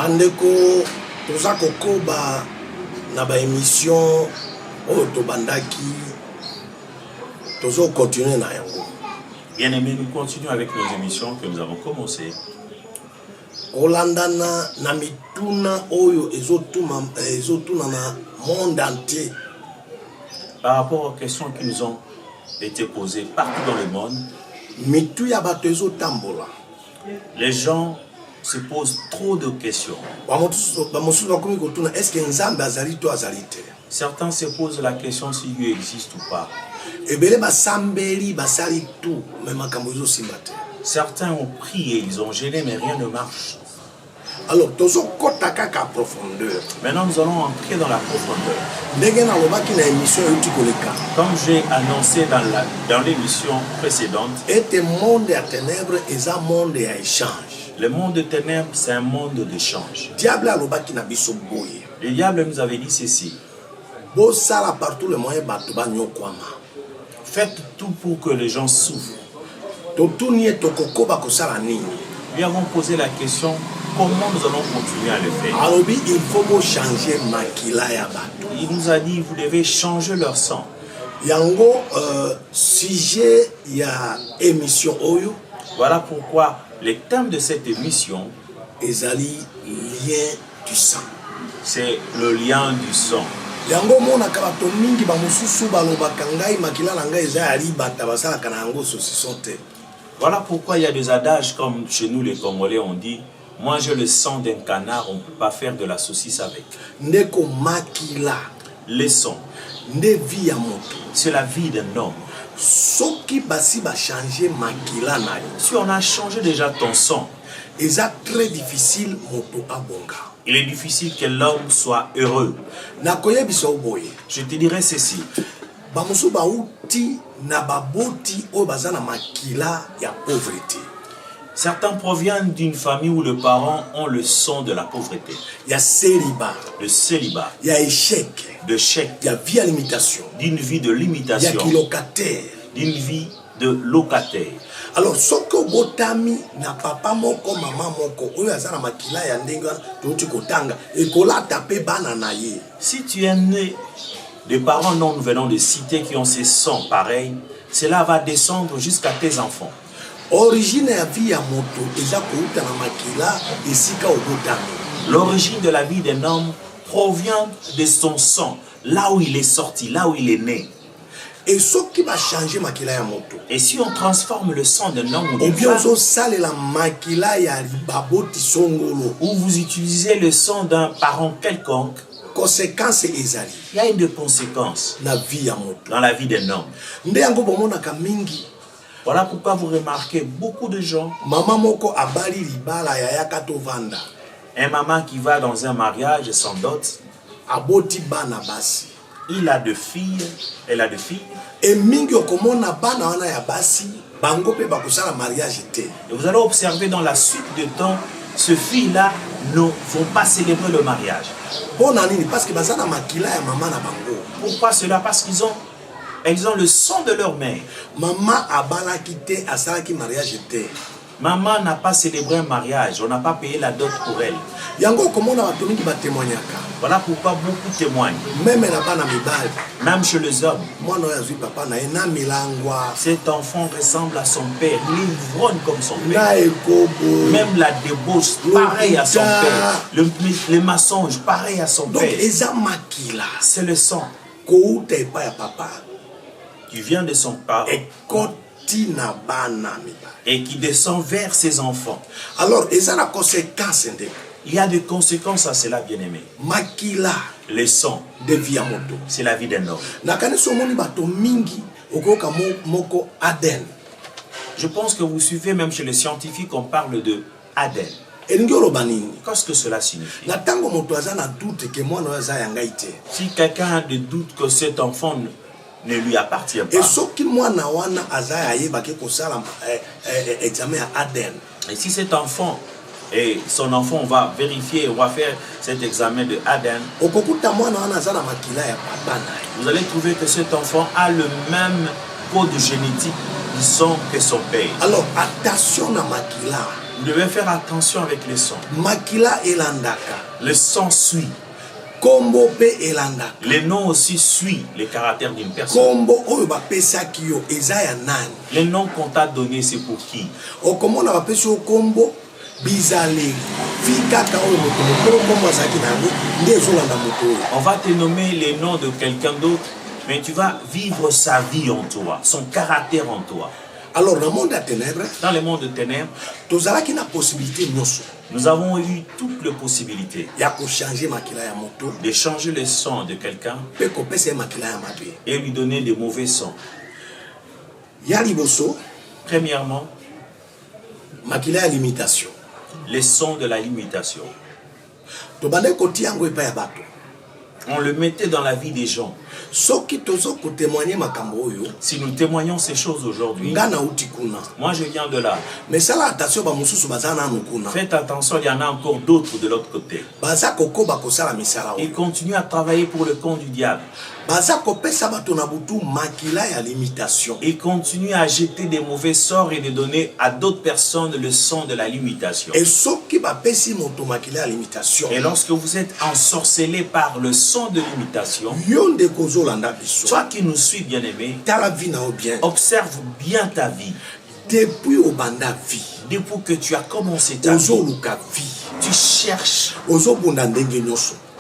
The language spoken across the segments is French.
bandeko toza kokoba na ba émission oyo tobandaki tozo continuer na yango. Bien aimé, nous continuons avec nos émissions que nous avons commencées. Olandana na mituna oyo ezotuna na monde entier. Par rapport aux questions qui nous ont été posées partout dans le monde, mitu ya bato ezotambola. Les gens se posent trop de questions. Certains se posent la question si Dieu existe ou pas. Certains ont prié, ils ont gêné, mais rien ne marche. Alors, maintenant, nous allons entrer dans la profondeur. Comme j'ai annoncé dans l'émission précédente, le monde de ténèbres, c'est un monde d'échange. Le diable nous avait dit ceci. Faites tout pour que les gens souffrent. Lui avons posé la question, comment nous allons continuer à le faire? Il nous a dit, vous devez changer leur sang. Voilà pourquoi le thème de cette émission, c'est le lien du sang. Voilà pourquoi il y a des adages comme chez nous les Congolais on dit, moi j'ai le sang d'un canard, on ne peut pas faire de la saucisse avec. Le sang, c'est la vie d'un homme. Si on a changé déjà ton sang, très difficile il est difficile que l'homme soit heureux. Je te dirais ceci. Certains proviennent d'une famille où les parents ont le sang de la pauvreté. Il y a célibat. Le célibat. Il y a échec. De chèque. Il y a vie à limitation. D'une vie de limitation. Il y a locataire. D'une vie de locataire. Alors, ce que botami na papa moko maman moko oyo azana makila ya ndenga toti kotanga ekola taper banana ye. Si tu es né de parents non venant de cités qui ont ces sangs pareils, cela va descendre jusqu'à tes enfants. Origine ya vie ya moto eza kouta na makila esika obotami. L'origine de la vie d'un homme provient de son sang, là où il est sorti, là où il est né. Et ce qui va changer makila ya moto. Et si on transforme le sang d'un homme ou d'une femme, ou vous utilisez le sang d'un parent quelconque, conséquence il y a une conséquence dans la vie d'un homme. Voilà pourquoi vous remarquez beaucoup de gens. Un maman qui va dans un mariage sans dot, il a deux filles, elle a deux filles. Et vous allez observer dans la suite de temps, ces filles-là ne vont pas célébrer le mariage. Pourquoi cela? Parce qu'elles ont le sang de leur mère. Maman n'a pas célébré un mariage, on n'a pas payé la dot pour elle. Voilà pourquoi beaucoup témoignent. Même chez les hommes. Cet enfant ressemble à son père, il est ivrogne comme son père. Même la débauche, pareil à son père. Le mensonge, pareil à son père. C'est le sang qui vient de son père et qui descend vers ses enfants. Alors, il y a des conséquences à cela, bien-aimé. Le sang, c'est la vie d'un homme. Je pense que vous suivez même chez les scientifiques, on parle de Aden. Qu'est-ce que cela signifie? Si quelqu'un a des doutes que cet enfant ne lui appartient pas. Et si cet enfant et son enfant, on va vérifier, on va faire cet examen de ADN. Vous allez trouver que cet enfant a le même code génétique du sang que son père. Alors, attention à Makila. Vous devez faire attention avec les sons. Makila elandaka. Le son suit. Kombo pe elandaka. Les noms aussi suivent les caractères d'une personne. Kombo oyo bapesaki yo eza ya nani? Les noms qu'on t'a donnés, c'est pour qui? Okomona bapesi yo kombo bizale. Fikaka oyo moto mokolo kombo azaki nango nde ezolanda moto oyo. On va te nommer les noms de quelqu'un d'autre, mais tu vas vivre sa vie en toi, son caractère en toi. Alors, dans le monde des ténèbres, nous avons eu toutes les possibilités de changer le son de quelqu'un et lui donner des mauvais sons. Premièrement, les sons de la limitation. On le mettait dans la vie des gens. Si nous témoignons ces choses aujourd'hui, moi je viens de là. Faites attention, il y en a encore d'autres de l'autre côté. Ils continuent à travailler pour le compte du diable. Ils continuent à jeter des mauvais sorts et de donner à d'autres personnes le son de la limitation. Et lorsque vous êtes ensorcelé par le son de l'imitation, toi qui nous suis bien aimé, observe bien ta vie. Depuis que tu as commencé ta vie, tu cherches,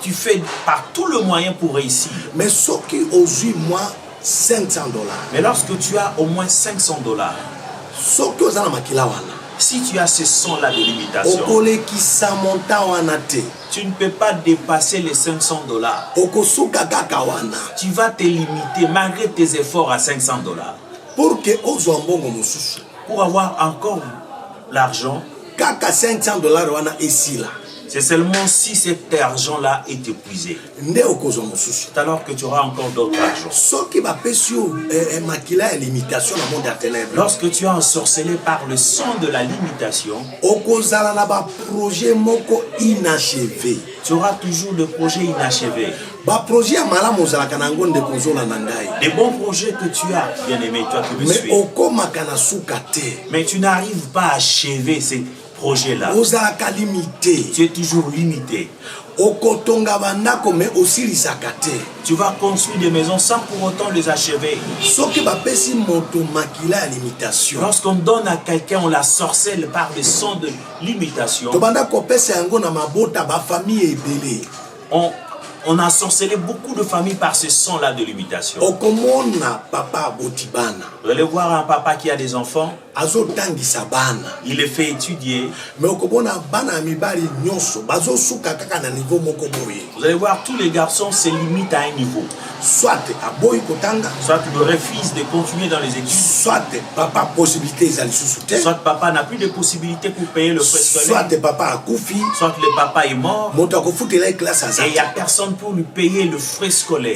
tu fais par tout le moyen pour réussir. Mais lorsque tu as au moins $500, si tu as ce son-là de limitation, tu ne peux pas dépasser les $500. Tu vas te limiter malgré tes efforts à $500. Pour avoir encore l'argent, c'est seulement si cet argent-là est épuisé. C'est alors que tu auras encore d'autres argent. Lorsque tu es ensorcelé par le son de la limitation, tu auras toujours le projet inachevé. Des bons projets que tu as, bien aimé, toi qui me suis. Mais tu n'arrives pas à achever ces projets-là. Tu es toujours limité. Tu vas construire des maisons sans pour autant les achever. Lorsqu'on donne à quelqu'un, on la sorcelle par des sons de limitation. On a sorcelé beaucoup de familles par ce son-là de limitation. Vous allez voir un papa qui a des enfants. Il les fait étudier. Vous allez voir, tous les garçons se limitent à un niveau. Soit il refuse de continuer dans les études. Soit papa n'a plus de possibilités pour payer le frais scolaire. Soit le papa est mort. Et il n'y a personne pour lui payer le frais scolaire.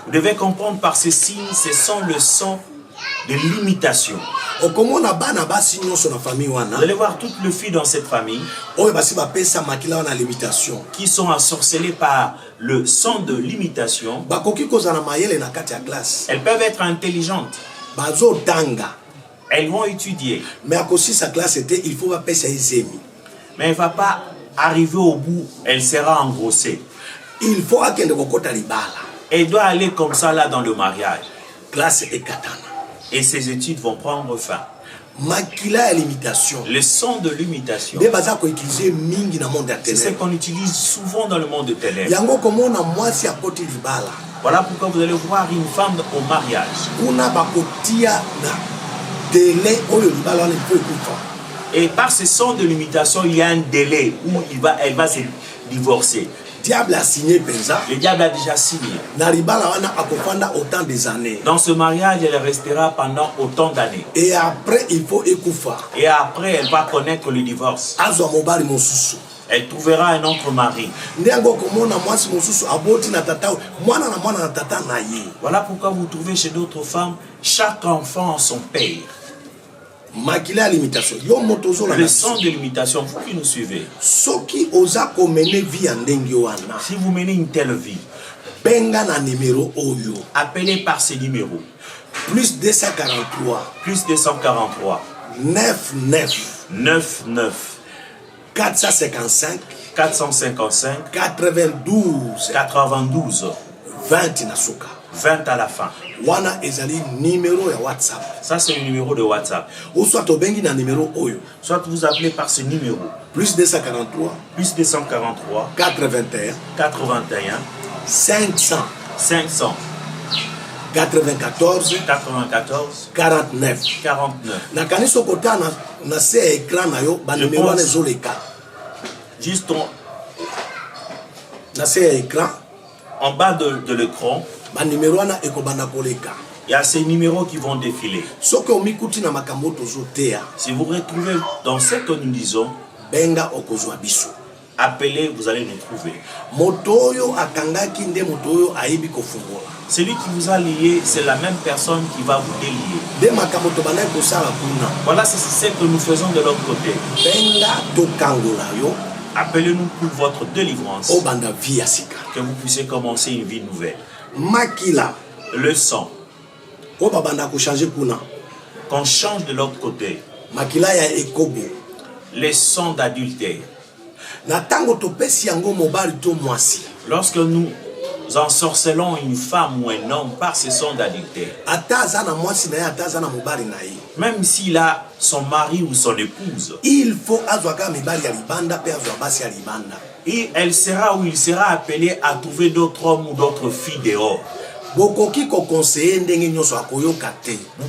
Vous devez comprendre par ces signes, ce sont le son de limitation. Vous allez voir toutes les filles dans cette famille qui sont ensorcelées par le son de limitation. Elles peuvent être intelligentes. Elles vont étudier. Mais elle ne va pas arriver au bout. Elle sera engrossée. Elle doit aller comme ça là dans le mariage. Et ses études vont prendre fin. Le son de limitation, c'est ce qu'on utilise souvent dans le monde de ténèbres. Voilà pourquoi vous allez voir une femme au mariage. Et par ce son de limitation, il y a un délai où elle va se divorcer. Le diable a déjà signé. Dans ce mariage, elle restera pendant autant d'années. Et après, elle va connaître le divorce. Elle trouvera un autre mari. Voilà pourquoi vous trouvez chez d'autres femmes, chaque enfant a son père. Le son de limitation, vous qui nous suivez. Si vous menez une telle vie, appelez par ces numéros. Plus 243. Plus 243. 99. 455. 455. 92. 20 nasuka. 20 à la fin. Wana ezali numéro ya WhatsApp. Ça c'est le numéro de WhatsApp. Ou soit obengi na numéro oyo. Soit vous appelez par ce numéro. Plus 243. Plus 243. 81. 81. 500. 500. 94. 94. 49. 49. Na kaniso kota na se écran na yo ba numéro na zoleka. Juste na se écran. En bas de l'écran, il y a ces numéros qui vont défiler. Si vous retrouvez dans ce que nous disons, appelez, vous allez nous trouver. Celui qui vous a lié, c'est la même personne qui va vous délier. Voilà, c'est ce que nous faisons de l'autre côté. Appelez-nous pour votre délivrance. Que vous puissiez commencer une vie nouvelle. Makila. Le sang. Qu'on change de l'autre côté. Makila ya ekobo. Les sangs d'adultère. Lorsque nous ensorcelons une femme ou un homme par ce sang d'adultère, même s'il a son mari ou son épouse, il faut et elle sera ou il sera appelé à trouver d'autres hommes ou d'autres filles dehors. Vous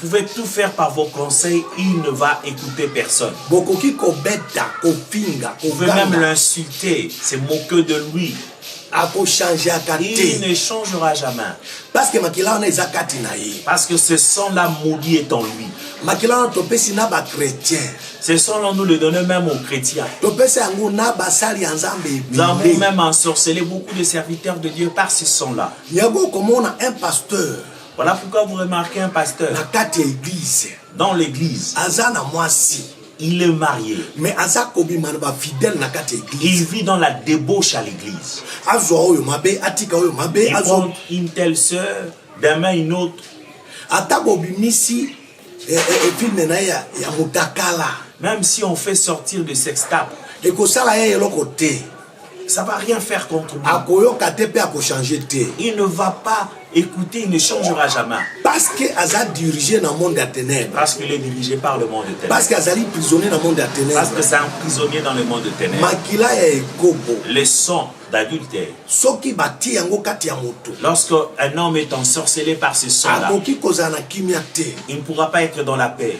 pouvez tout faire par vos conseils, il ne va écouter personne. Vous pouvez même l'insulter, se moquer de lui. Il ne changera jamais. Parce que ce sang-là maudit est en lui. Ce sang-là, nous le donnons même aux chrétiens. Nous avons même ensorcelé beaucoup de serviteurs de Dieu par ce sang-là. Voilà pourquoi vous remarquez un pasteur dans l'église. Il est marié. Mais il vit dans la débauche à l'église. Il prend une telle sœur, demain une autre. Même si on fait sortir de sextape, ça ne va rien faire contre lui. Il ne va pas écouter, il ne changera jamais. Parce qu'il est dirigé dans le monde des ténèbres. Parce qu'il est dirigé par le monde des ténèbres. Parce qu'il est prisonnier dans le monde des ténèbres. Parce que c'est un prisonnier dans le monde des ténèbres. Les sons d'adultère. Lorsqu'un homme est ensorcelé par ce sang-là, il ne pourra pas être dans la paix.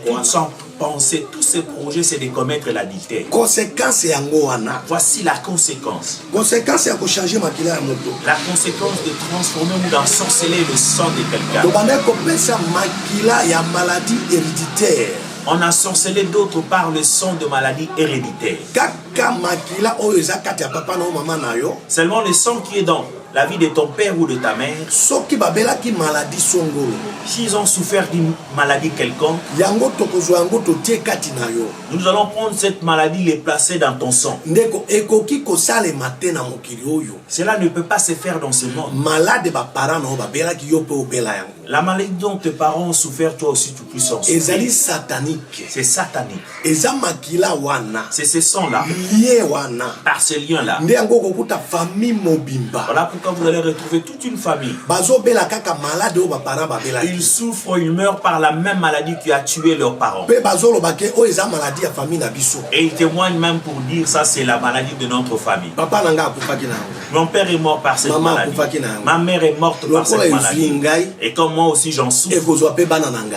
Toute son pensée, tous ses projets, c'est de commettre l'adultère. Voici la conséquence. La conséquence de transformer ou d'ensorceler le sang de quelqu'un. On a sorcelé d'autres par le sang de maladie héréditaire. Seulement le sang qui est dans la vie de ton père ou de ta mère, s'ils ont souffert d'une maladie quelconque, nous allons prendre cette maladie et les placer dans ton sang. Cela ne peut pas se faire dans ce monde. La maladie dont tes parents ont souffert, toi aussi tu peux en souffrir. C'est satanique. C'est ce sang-là. Par ce lien-là. Voilà pourquoi vous allez retrouver toute une famille. Ils souffrent, ils meurent par la même maladie qui a tué leurs parents. Et ils témoignent même pour dire ça c'est la maladie de notre famille. Mon père est mort par cette maladie. Ma mère est morte par cette maladie. Et comme moi aussi j'en souffre,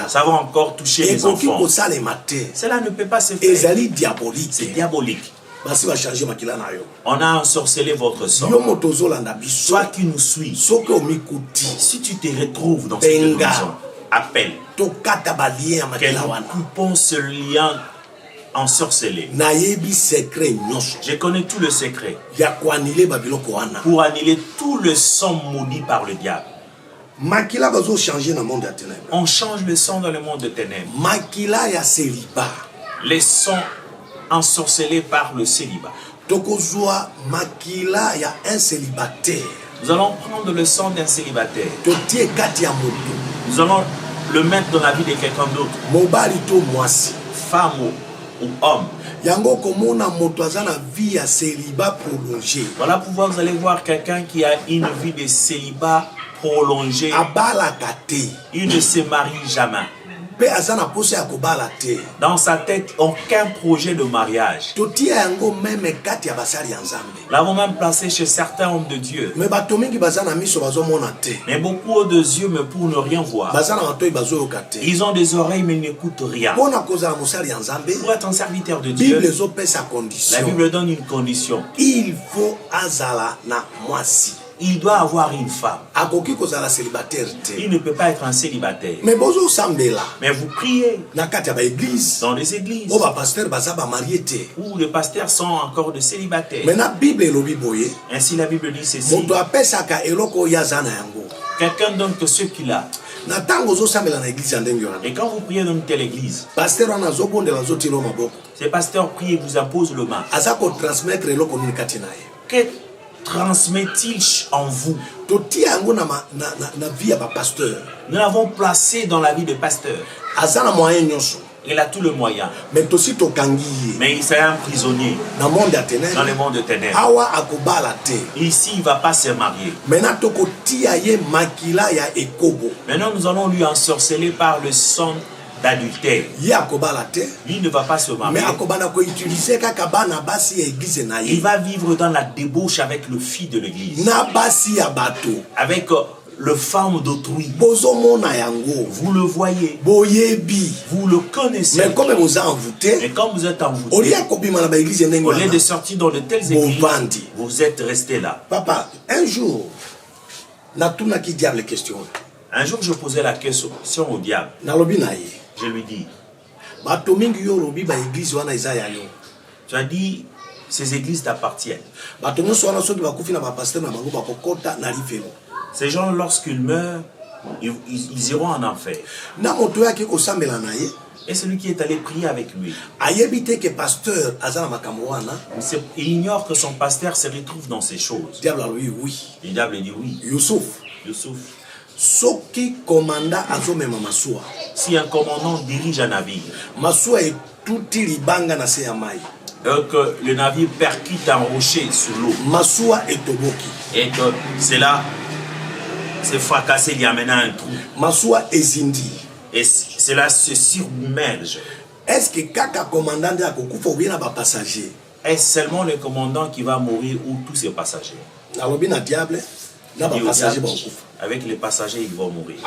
ça va encore toucher les enfants. Cela ne peut pas se faire. C'est diabolique. On a ensorcelé votre sang. Toi qui nous suis, si tu te retrouves dans cette maison, appelle. Que nous coupons ce lien ensorcelé. Je connais tout le secret pour annuler tout le sang maudit par le diable. On change le sang dans le monde de ténèbres. Les sangs ensorcelés par le célibat. Makila, il y a un célibataire. Nous allons prendre le sang d'un célibataire. Nous allons le mettre dans la vie de quelqu'un d'autre. Femme ou homme. Voilà pourquoi vous allez voir quelqu'un qui a une vie de célibat prolongée. Il ne se marie jamais. Dans sa tête, aucun projet de mariage. Nous l'avons même placé chez certains hommes de Dieu. Mais beaucoup de yeux, mais pour ne rien voir. Ils ont des oreilles, mais ils n'écoutent rien. Pour être un serviteur de Dieu, la Bible donne une condition. Il faut azala na mwasi. Il doit avoir une femme. Il ne peut pas être un célibataire. Mais vous priez dans les églises où les pasteurs sont encore de célibataires. Ainsi la Bible dit ceci. Quelqu'un donne que ce qu'il a. Et quand vous priez dans une telle église, ces pasteurs prient et vous imposent le main. Que transmet-il en vous? Nous l'avons placé dans la vie de pasteur. Il a tout le moyen. Mais il s'est un prisonnier dans le monde de ténèbres. Ici, il ne va pas se marier. Maintenant, nous allons lui ensorceler par le sang d'adultère. Lui ne va pas se marier. Il va vivre dans la débauche avec le fils de l'église. Avec le femme d'autrui. Vous le voyez. Vous le connaissez. Mais comme vous êtes envoûté, au lieu de sortir dans de telles églises, vous êtes resté là. Papa, un jour, je posais la question au diable. Je lui dis, tu as dit, ces églises t'appartiennent. Ces gens, lorsqu'ils meurent, ils iront en enfer. Et celui qui est allé prier avec lui, il ignore que son pasteur se retrouve dans ces choses. Le diable dit oui. Youssouf. Si un commandant dirige un navire, donc le navire percute un rocher sur l'eau, et que cela s'est fracassé, il y a maintenant un trou, et cela se submerge. Est-ce seulement le commandant qui va mourir ou tous ses passagers? Avec les passagers, ils vont mourir.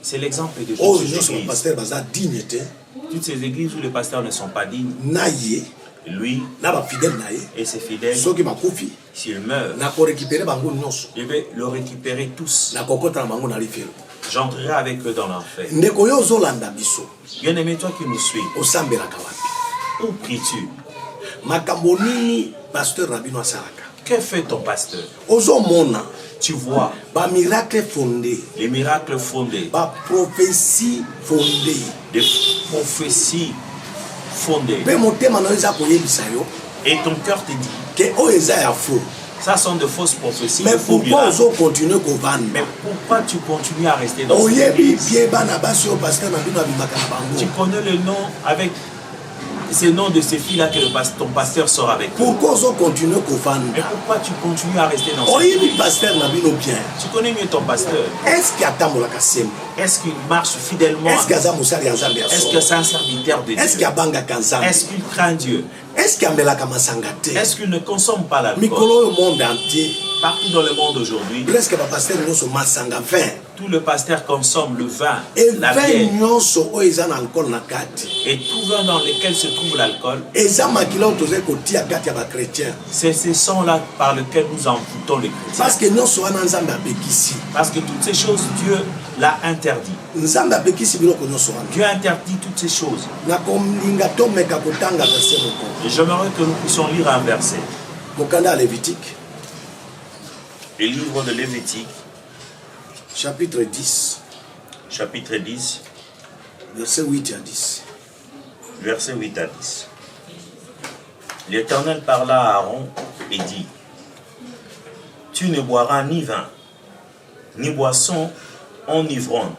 C'est l'exemple de toutes ces églises. Toutes ces églises où les pasteurs ne sont pas dignes. Lui et ses fidèles, s'il meurt, je vais le récupérer tous. J'entrerai avec eux dans l'enfer. Bien-aimé, toi qui nous suis, où pries-tu? Que fait ton pasteur? Tu vois les miracles fondés, des prophéties fondées. Et ton cœur te dit ça sont de fausses prophéties. Mais pourquoi tu continues à rester dans ce église? Tu connais le nom avec c'est le nom de ces filles-là que ton pasteur sort avec. Pourquoi tu continues à rester dans cette église? Tu connais mieux ton pasteur. Est-ce qu'il marche fidèlement? Est-ce que c'est un serviteur de Dieu? Est-ce qu'il craint Dieu? Est-ce qu'il ne consomme pas l'alcool? Partout dans le monde aujourd'hui, tout le pasteur consomme le vin, la bière, et tout vin dans lequel se trouve l'alcool. C'est ce sang-là par lequel nous envoûtons les chrétiens. Parce que toutes ces choses, Dieu l'a interdit. Dieu interdit toutes ces choses. Et j'aimerais que nous puissions lire un verset. Le livre de Lévitique, chapitre 10. Chapitre 10. Verset 8 à 10. Verset 8 à 10. L'Éternel parla à Aaron et dit, tu ne boiras ni vin, ni boisson enivrante,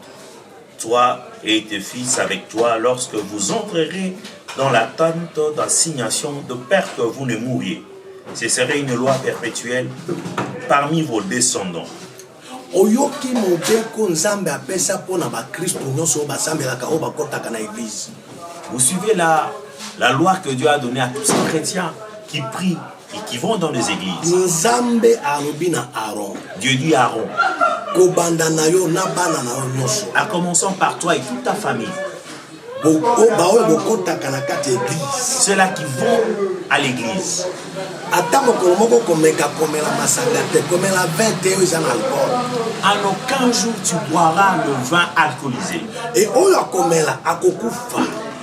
toi et tes fils avec toi, lorsque vous entrerez dans la tente d'assignation, de peur que vous ne mouriez. Ce serait une loi perpétuelle parmi vos descendants. Oyoki mobeko nzambe apesa pona ba Kristo nyonso basambelaka o bakotaka na église. Vous suivez la loi que Dieu a donnée à tous ces chrétiens qui prient et qui vont dans les églises. Nzambe alobina Aaron. Dieu dit à Aaron, kobanda na yo na bana na yo nyonso. En commençant par toi et toute ta famille. Ceux-là qui vont à l'église. En aucun jour tu boiras le vin alcoolisé.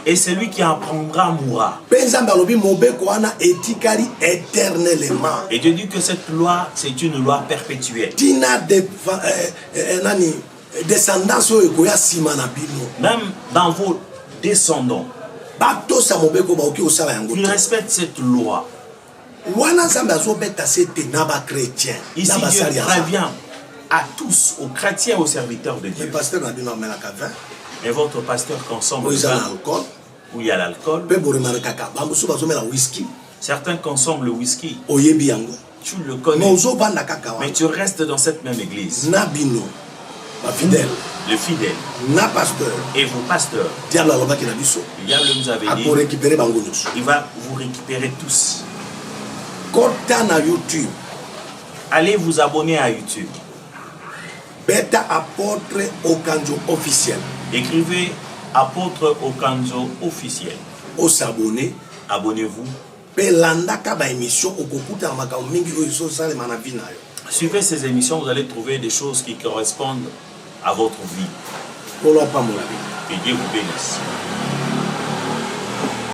Et celui qui en prendra mourra. Et Dieu dit que cette loi, c'est une loi perpétuelle. Même dans vos descendants, ils respectent cette loi. Ici, Dieu prévient à tous, aux chrétiens, aux serviteurs de Dieu. Et votre pasteur consomme le vin, où il y a l'alcool. Certains consomment le whisky. Tu le connais. Mais tu restes dans cette même église. Le fidèle. Et vos pasteurs. Le diable nous avait dit, il va vous récupérer tous. Allez vous abonner à YouTube. Beta apôtre Okanjo officiel. Écrivez apôtre Okanjo officiel. S'abonner. Abonnez-vous. Suivez ces émissions, vous allez trouver des choses qui correspondent à votre vie. Et Dieu vous bénisse.